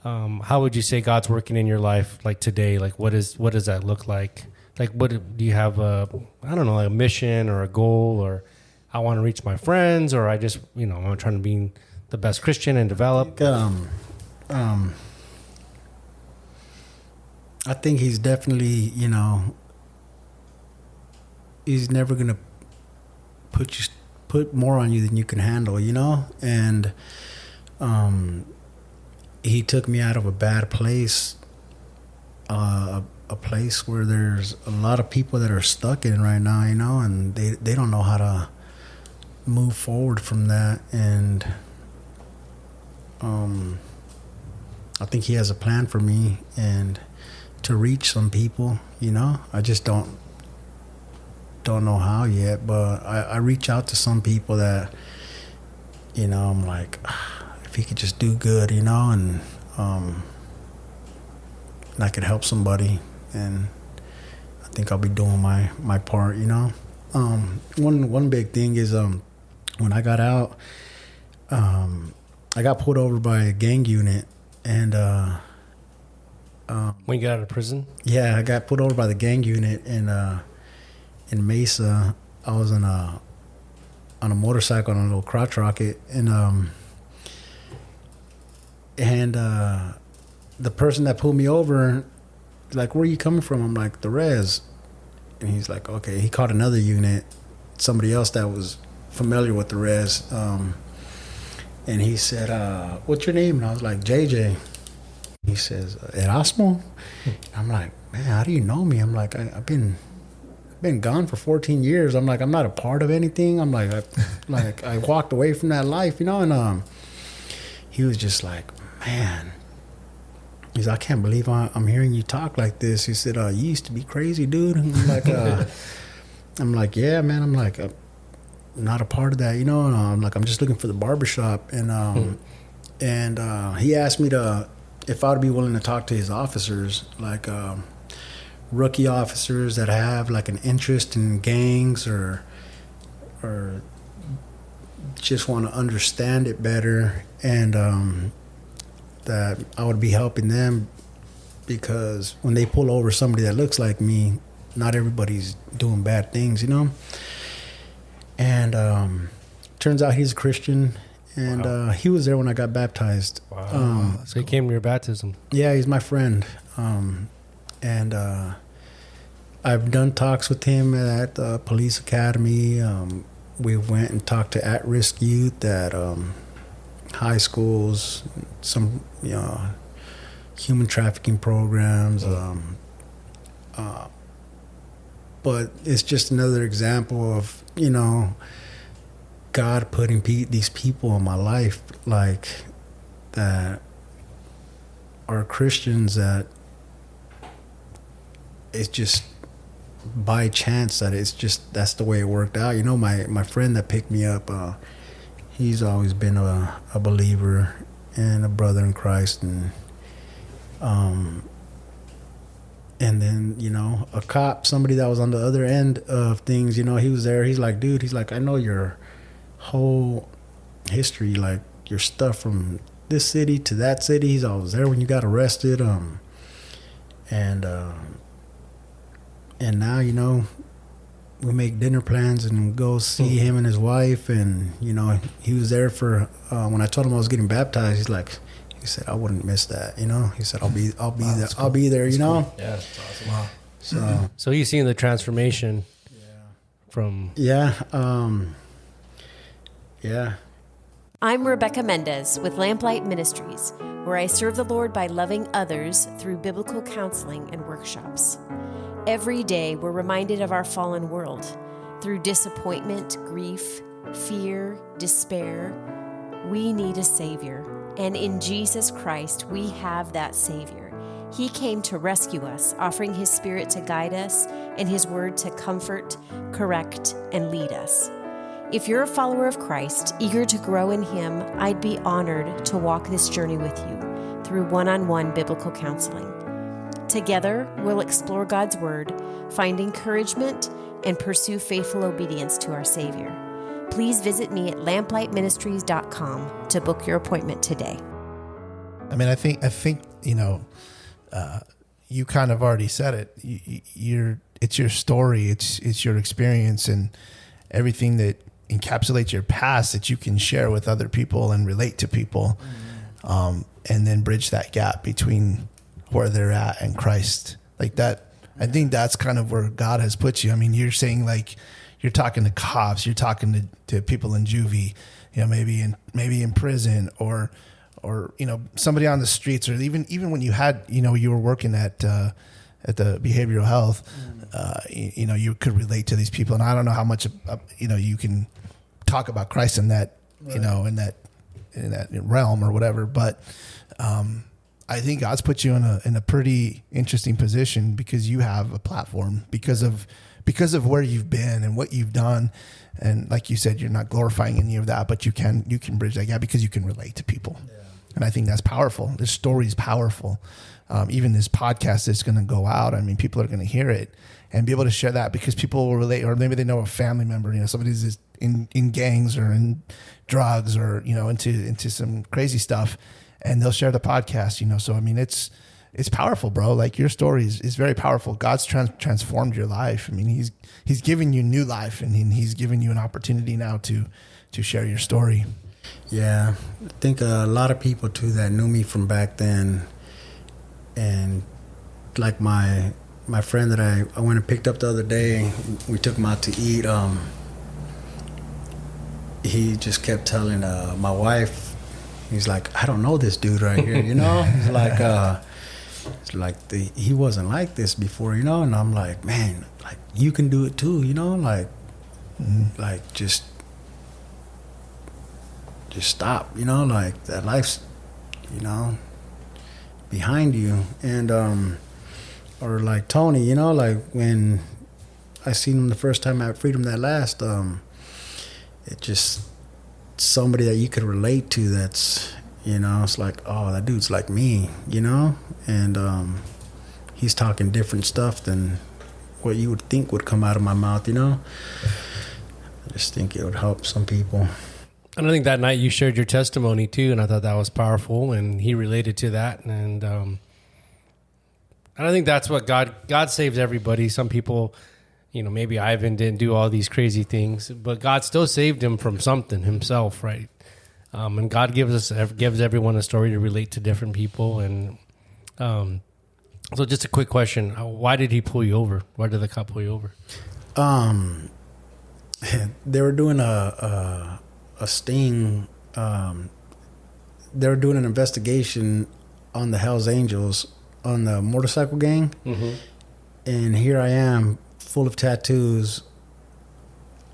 how would you say God's working in your life like today? Like what does that look like? Like what do you have like a mission or a goal, or I want to reach my friends, or I just, you know, I'm trying to be the best Christian and develop? I think he's definitely, you know, he's never going to put more on you than you can handle, you know? And he took me out of a bad place, a place where there's a lot of people that are stuck in right now, you know, and they don't know how to move forward from that. And I think he has a plan for me and to reach some people, you know. I just don't know how yet, but I reach out to some people that, you know, I'm like, if he could just do good, you know, and I could help somebody, and I think I'll be doing my part, you know. One big thing is when I got out, I got pulled over by a gang unit, and when you got out of prison? Yeah, I got pulled over by the gang unit in Mesa. I was on a motorcycle on a little crotch rocket, and the person that pulled me over, like, where are you coming from? I'm like, the res. And he's like, okay. He called another unit, somebody else that was familiar with the res, and he said, what's your name? And I was like, JJ. He says, Erasmo? I'm like, man, how do you know me? I'm like, I've been gone for 14 years. I'm like, I'm not a part of anything. I'm like, I walked away from that life, you know. And he was just like, man. He's like, I can't believe I'm hearing you talk like this. He said, you used to be crazy, dude. I'm like, yeah, man. I'm like, I'm not a part of that, you know. And I'm like, I'm just looking for the barbershop. And he asked me if I would be willing to talk to his officers, like rookie officers that have like an interest in gangs or just want to understand it better, and that I would be helping them, because when they pull over somebody that looks like me, not everybody's doing bad things, you know. And turns out he's a Christian. And wow. He was there when I got baptized. Wow. So he came to your baptism. Yeah, he's my friend. And I've done talks with him at the police academy. We went and talked to at-risk youth at high schools, some human trafficking programs. But it's just another example of, you know, God putting these people in my life, like, that are Christians, that it's just by chance that that's the way it worked out. You know, my friend that picked me up, he's always been a believer and a brother in Christ, and And then, you know, a cop, somebody that was on the other end of things, you know, he was there. He's like, dude, he's like, I know your whole history, like your stuff from this city to that city. He's always there when you got arrested. And now, you know, we make dinner plans and go see him and his wife. And, you know, he was there for, when I told him I was getting baptized, he's like, he said, I wouldn't miss that, you know. He said, I'll be wow, there. cool. I'll be there, that's you know. Cool. Yeah, that's awesome. Wow. So you've seen the transformation from... Yeah. I'm Rebecca Mendez with Lamplight Ministries, where I serve the Lord by loving others through biblical counseling and workshops. Every day, we're reminded of our fallen world. Through disappointment, grief, fear, despair, we need a Savior. And in Jesus Christ, we have that Savior. He came to rescue us, offering His Spirit to guide us and His Word to comfort, correct, and lead us. If you're a follower of Christ, eager to grow in Him, I'd be honored to walk this journey with you through one-on-one biblical counseling. Together, we'll explore God's Word, find encouragement, and pursue faithful obedience to our Savior. Please visit me at lamplightministries.com to book your appointment today. I mean, I think you know, you kind of already said it. It's your story, it's your experience, and everything that encapsulates your past that you can share with other people and relate to people, and then bridge that gap between where they're at and Christ. Like that, I think that's kind of where God has put you. I mean, you're saying like, you're talking to cops, you're talking to people in juvie, you know, maybe in prison, or you know, somebody on the streets, or even when you had, you know, you were working at the behavioral health, you know, you could relate to these people. And I don't know how much you know, you can talk about Christ in that, you know, in that realm or whatever, but I think God's put you in a pretty interesting position because you have a platform because of where you've been and what you've done. And like you said, you're not glorifying any of that, but you can bridge that gap because you can relate to people. Yeah. And I think that's powerful. This story is powerful. Even this podcast is going to go out. I mean, people are going to hear it and be able to share that because people will relate, or maybe they know a family member, you know, somebody's in gangs or in drugs or, you know, into some crazy stuff, and they'll share the podcast, you know. So, I mean, it's powerful, bro. Like your story is very powerful. God's transformed your life. I mean, he's given you new life, and he's given you an opportunity now to share your story. Yeah. I think a lot of people too that knew me from back then, and like my friend that I went and picked up the other day, we took him out to eat. He just kept telling my wife, he's like, I don't know this dude right here, you know? He's like, it's like he wasn't like this before, you know? And I'm like, man, like you can do it too, you know? Like, like just stop, you know? Like that life's, you know, behind you. And or like Tony, you know, like when I seen him the first time at Freedom that last, it just somebody that you could relate to. That's, you know, it's like, oh, that dude's like me, you know. And he's talking different stuff than what you would think would come out of my mouth, you know. I just think it would help some people. And I think that night you shared your testimony too, and I thought that was powerful, and he related to that. And I think that's what God saves everybody. Some people, you know, maybe Ivan didn't do all these crazy things, but God still saved him from something himself, right? And God gives everyone a story to relate to different people. And so just a quick question. Why did he pull you over? Why did the cop pull you over? They were doing a sting. They were doing an investigation on the Hells Angels, on the motorcycle gang. Mm-hmm. And here I am, full of tattoos,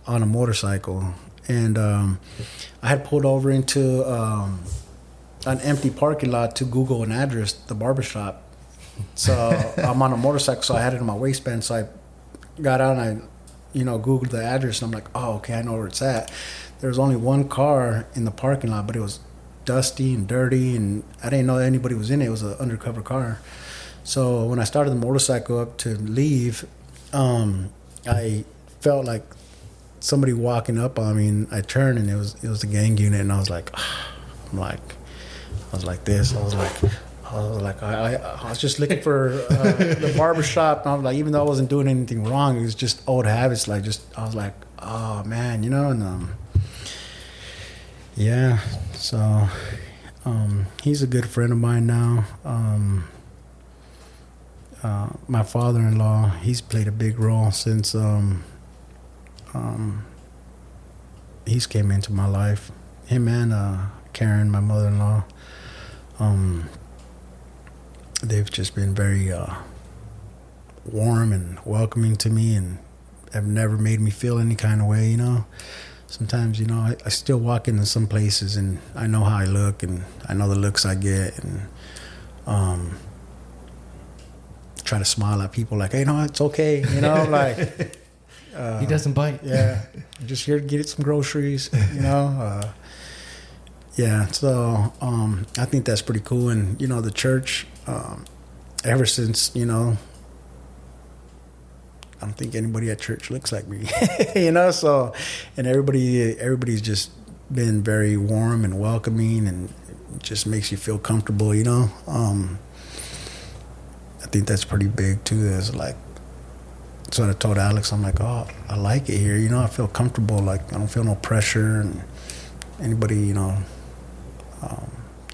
on a motorcycle. And I had pulled over into an empty parking lot to Google an address, the barbershop. So I'm on a motorcycle, so I had it in my waistband. So I got out and I, you know, Googled the address, and I'm like, oh, okay, I know where it's at. There was only one car in the parking lot, but it was dusty and dirty, and I didn't know that anybody was in it. It was an undercover car. So when I started the motorcycle up to leave, I felt like somebody walking up on me, and I turned, and it was the gang unit, and I was like, I was just looking for the barbershop, and I was like, even though I wasn't doing anything wrong, it was just old habits. I was like, oh man, and yeah, so he's a good friend of mine now. My father-in-law, he's played a big role since he's came into my life. Him and Karen, my mother-in-law, they've just been very warm and welcoming to me, and have never made me feel any kind of way, Sometimes, I still walk into some places, and I know how I look, and I know the looks I get, and try to smile at people like, hey, no, it's okay, like... he doesn't bite. Yeah, I'm just here to get some groceries, Yeah, so I think that's pretty cool. And, the church, ever since, I don't think anybody at church looks like me, so, and everybody's just been very warm and welcoming, and it just makes you feel comfortable, I think that's pretty big too. There's like, so I told Alex, I'm like, oh, I like it here, I feel comfortable, like I don't feel no pressure, and anybody,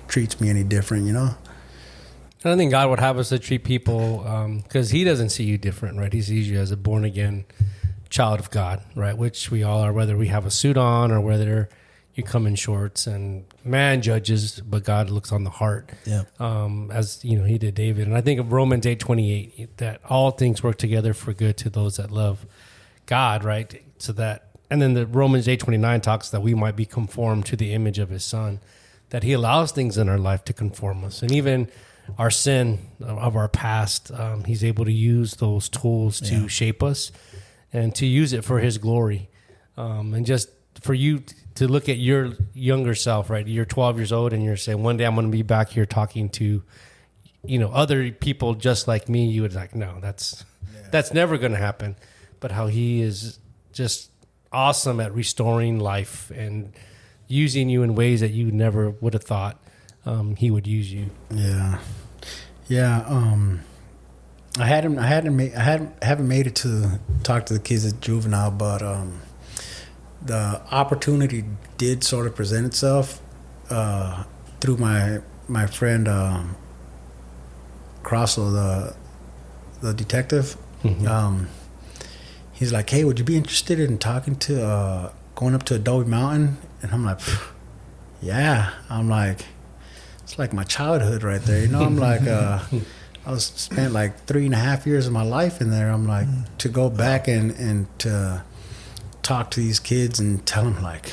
treats me any different, I don't think God would have us to treat people because he doesn't see you different, right? He sees you as a born again child of God, right? Which we all are, whether we have a suit on or whether you come in shorts, and man judges, but God looks on the heart. Yeah. As he did David. And I think of Romans 8:28, that all things work together for good to those that love God, right? So that, and then the Romans 8:29 talks that we might be conformed to the image of his son, that he allows things in our life to conform us. And even our sin of our past, he's able to use those tools to shape us and to use it for his glory. And just for you to look at your younger self, right? You're 12 years old and you're saying, one day I'm going to be back here talking to, other people just like me. You would like, no, that's never going to happen. But how he is just awesome at restoring life and using you in ways that you never would have thought he would use you. Yeah. I haven't made it to talk to the kids at Juvenile, but the opportunity did sort of present itself through my friend Crossel, the detective. Mm-hmm. He's like, hey, would you be interested in talking to going up to Adobe Mountain? And I'm like, yeah. I'm like, it's like my childhood right there, I'm like, I spent like 3.5 years of my life in there. I'm like, to go back and to talk to these kids and tell them like,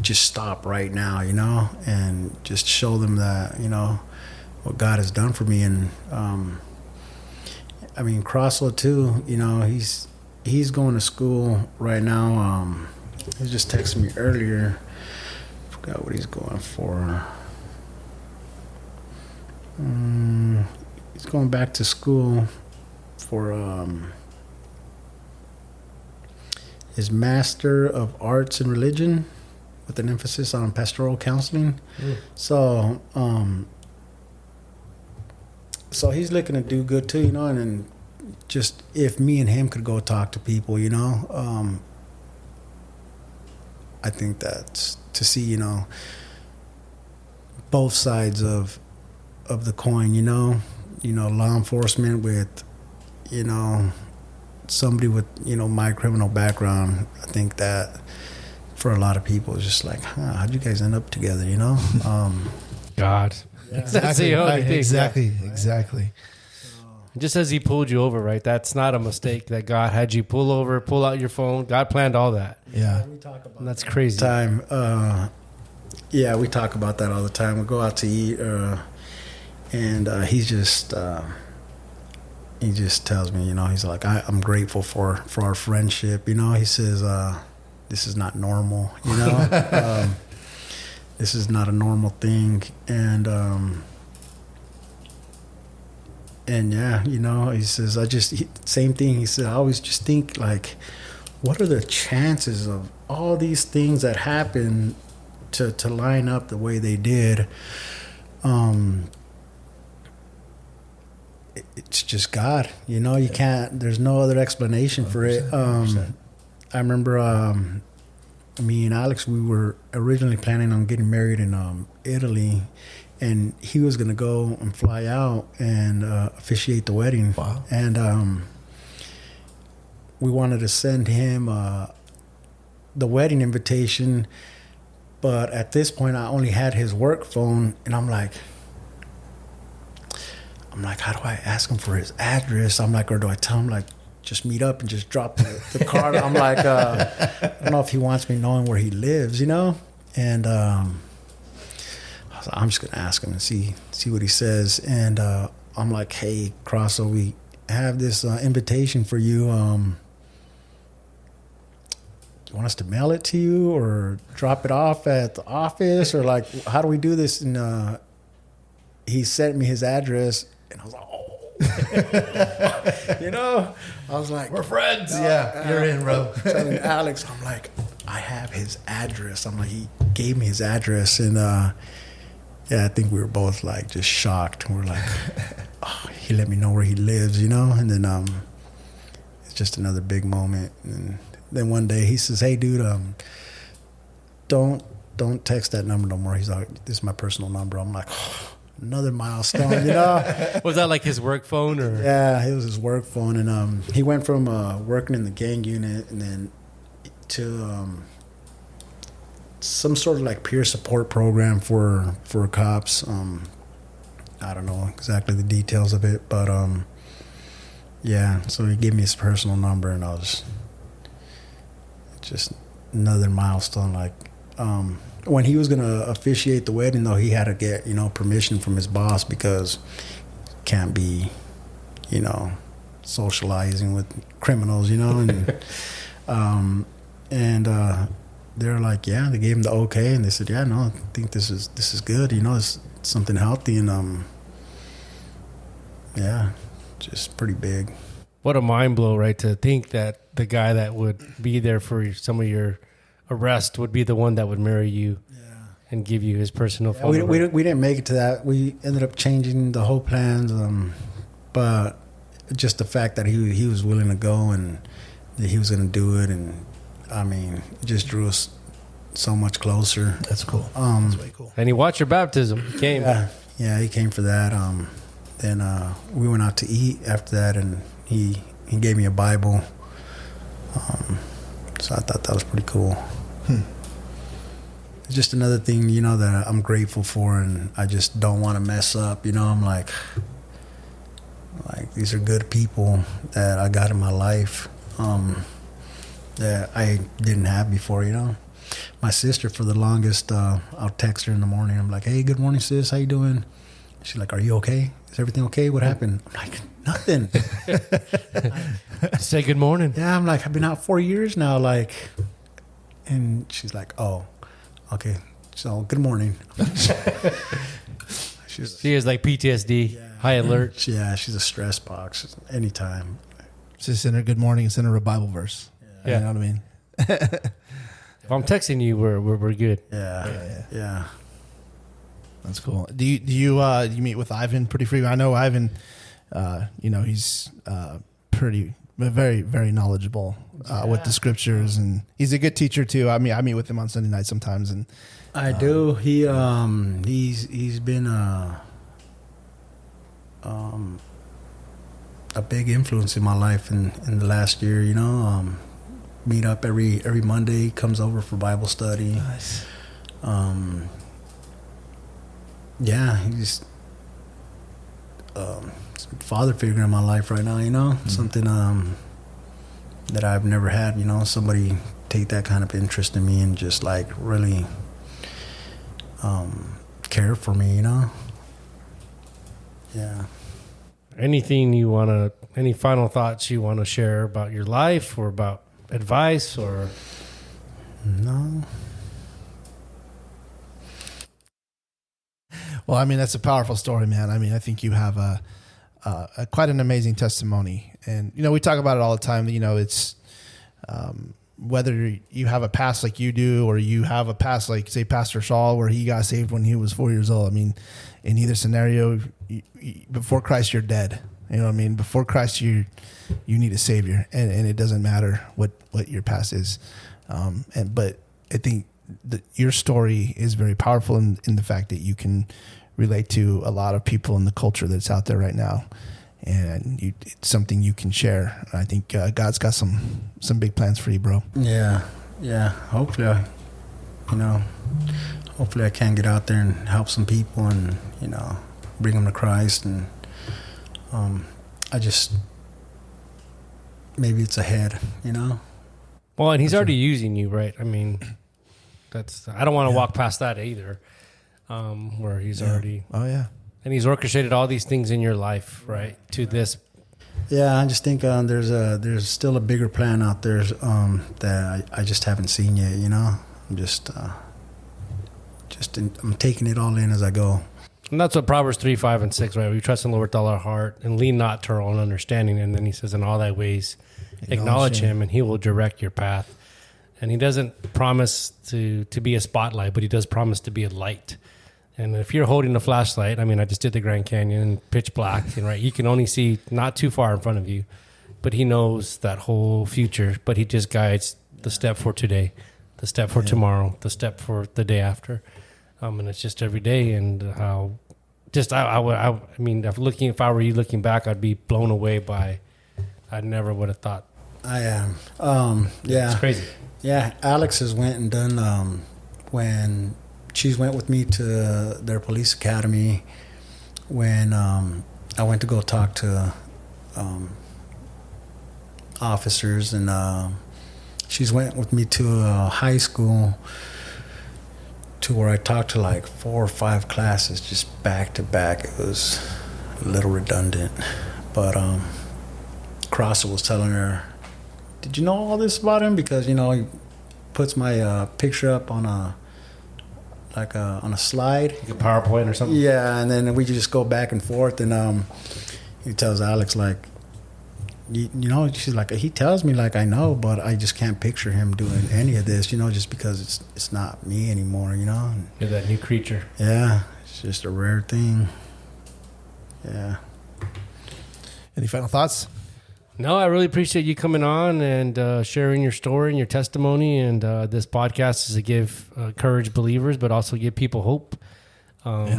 just stop right now, and just show them that, what God has done for me. And I mean, Crosslow too, he's going to school right now. He just texted me earlier. I forgot what he's going for. He's going back to school for his Master of Arts in Religion with an emphasis on pastoral counseling. So he's looking to do good too, and then just if me and him could go talk to people, I think that's to see, both sides of the coin, law enforcement with, somebody with, my criminal background. I think that for a lot of people, it's just like, how'd you guys end up together, God. Yeah, That's the only thing. Exactly. Just as he pulled you over, right? That's not a mistake that God had you pull out your phone. God planned all that. Yeah. We talk about that's crazy. Time. We talk about that all the time. We go out to eat, and he just tells me, he's like, I'm grateful for our friendship. He says, this is not normal, this is not a normal thing. And And yeah, you know, he says, same thing. He said, I always just think like, what are the chances of all these things that happen to line up the way they did? It's just God, you know. You can't. There's no other explanation for it. I remember me and Alex. We were originally planning on getting married in Italy, and he was going to go and fly out and officiate the wedding. Wow. And we wanted to send him the wedding invitation, but at this point, I only had his work phone, and I'm like, how do I ask him for his address? I'm like, or do I tell him like, just meet up and just drop the card? I'm like, I don't know if he wants me knowing where he lives, you know? And I was like, I'm just gonna ask him and see what he says. And I'm like, hey, Crosso, we have this invitation for you. Do you want us to mail it to you or drop it off at the office, or like, how do we do this? And he sent me his address, and I was like, oh, you know, I was like, We're friends. You're in, bro. Telling Alex, I'm like, I have his address. I'm like, he gave me his address, and yeah, I think we were both like just shocked. We're like, oh, he let me know where he lives, you know. And then it's just another big moment. And then one day he says, hey, dude, don't text that number no more. He's like, this is my personal number. I'm like, oh, another milestone, you know. Was that like his work phone, or? Yeah, it was his work phone, and he went from working in the gang unit and then to some sort of like peer support program for cops. I don't know exactly the details of it, but yeah. So he gave me his personal number, and I was just another milestone. Like when he was gonna officiate the wedding, though, he had to get, you know, permission from his boss, because can't be, you know, socializing with criminals, you know. And they're like, yeah, they gave him the okay, and they said, yeah, no, I think this is good, you know, it's something healthy, and yeah, just pretty big. What a mind blow, right? To think that the guy that would be there for some of your arrest would be the one that would marry you, and give you his personal phone number. We didn't make it to that. We ended up changing the whole plans, but just the fact that he was willing to go and that he was going to do it, and I mean, it just drew us so much closer. That's cool. That's way cool. And he watched your baptism. He came. Yeah, he came for that. Then we went out to eat after that, and he gave me a Bible. So I thought that was pretty cool. It's just another thing, you know, that I'm grateful for, and I just don't want to mess up. You know, I'm like these are good people that I got in my life that I didn't have before. You know, my sister, for the longest, I'll text her in the morning. I'm like, hey, good morning, sis. How you doing? She's like, are you okay? Is everything okay? What happened? I'm like, nothing. Say good morning. Yeah, I'm like, I've been out 4 years now. Like, and she's like, oh, okay. So good morning. She is like PTSD, high alert. She's a stress box anytime. Just send her good morning and send her a Bible verse. Yeah. You know what I mean? If I'm texting you, we're good. Yeah. That's cool. Do you meet with Ivan pretty frequently? I know Ivan, you know, he's very, very knowledgeable with the scriptures, and he's a good teacher too. I mean, I meet with him on Sunday night sometimes, and I do. He's been a big influence in my life in the last year. You know, meet up every Monday. Comes over for Bible study. Nice. Yeah, he's father figure in my life right now. You know, something that I've never had. You know, somebody take that kind of interest in me and just like really care for me. You know. Yeah. Anything you want to, any final thoughts you want to share about your life or about advice or? No. Well, I mean, that's a powerful story, man. I mean, I think you have a quite an amazing testimony. And, we talk about it all the time. It's whether you have a past like you do, or you have a past like, say, Pastor Saul, where he got saved when he was 4 years old. I mean, in either scenario, before Christ, you're dead. Before Christ, you need a Savior, and it doesn't matter what your past is. But I think that your story is very powerful in the fact that you can relate to a lot of people in the culture that's out there right now, and it's something you can share. I think God's got some big plans for you, bro. Yeah. Hopefully I can get out there and help some people, and bring them to Christ. And maybe it's ahead. Well, and he's already using you, right? I mean, I don't want to walk past that either. Where he's already, and he's orchestrated all these things in your life, right? To this. Yeah, I just think there's still a bigger plan out there that I just haven't seen yet. I'm taking it all in as I go. And that's what Proverbs 3, 5, and 6, right? We trust in the Lord with all our heart and lean not to our own understanding. And then he says, in all thy ways, acknowledge him, and he will direct your path. And he doesn't promise to be a spotlight, but he does promise to be a light. And if you're holding a flashlight, I just did the Grand Canyon, pitch black, right? You can only see not too far in front of you, but he knows that whole future. But he just guides the step for today, the step for tomorrow, the step for the day after. And it's just every day, and how if I were you looking back, I'd be blown away by, I never would have thought. I am. Yeah. It's crazy. Yeah. Alex has went and done, when she's went with me to their police academy, when I went to go talk to officers, and she's went with me to a high school, to where I talked to like 4 or 5 classes just back to back. It was a little redundant, but Crosser was telling her, "Did you know all this about him?" Because he puts my picture up on a slide, like a PowerPoint or something. Yeah, and then we just go back and forth, and he tells Alex, like, she's like, he tells me like I know, but I just can't picture him doing any of this, just because it's not me anymore, You're that new creature. Yeah, it's just a rare thing. Yeah. Any final thoughts? No, I really appreciate you coming on and sharing your story and your testimony. And this podcast is to give courage believers, but also give people hope.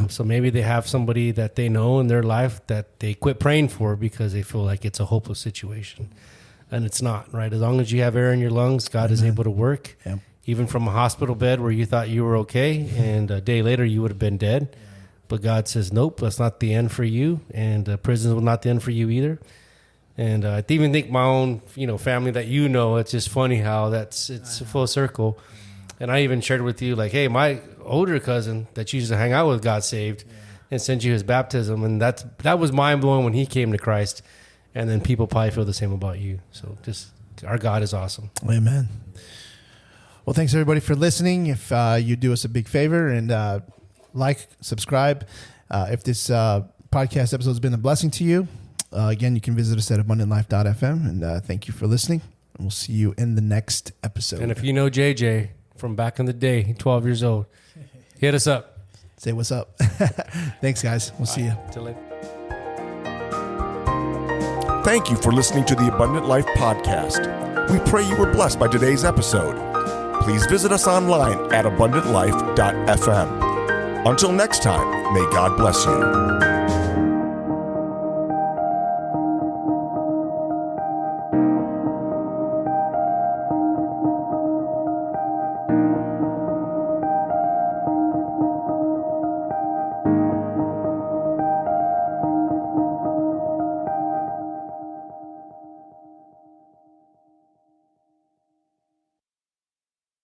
So maybe they have somebody that they know in their life that they quit praying for because they feel like it's a hopeless situation. And it's not, right? As long as you have air in your lungs, God is able to work. Yep. Even from a hospital bed where you thought you were okay, and a day later you would have been dead. But God says, nope, that's not the end for you. And prison was not the end for you either. And I even think my own, family that it's just funny how it's a full circle. And I even shared with you, like, hey, my older cousin that used to hang out with got saved and sent you his baptism. And that was mind-blowing when he came to Christ. And then people probably feel the same about you. So just, our God is awesome. Amen. Well, thanks, everybody, for listening. If you do us a big favor and subscribe. If this podcast episode has been a blessing to you, again, you can visit us at abundantlife.fm. And thank you for listening. And we'll see you in the next episode. And if you know JJ from back in the day, 12 years old, hit us up. Say what's up. Thanks, guys. We'll see you. Till later. Thank you for listening to the Abundant Life Podcast. We pray you were blessed by today's episode. Please visit us online at abundantlife.fm. Until next time, may God bless you.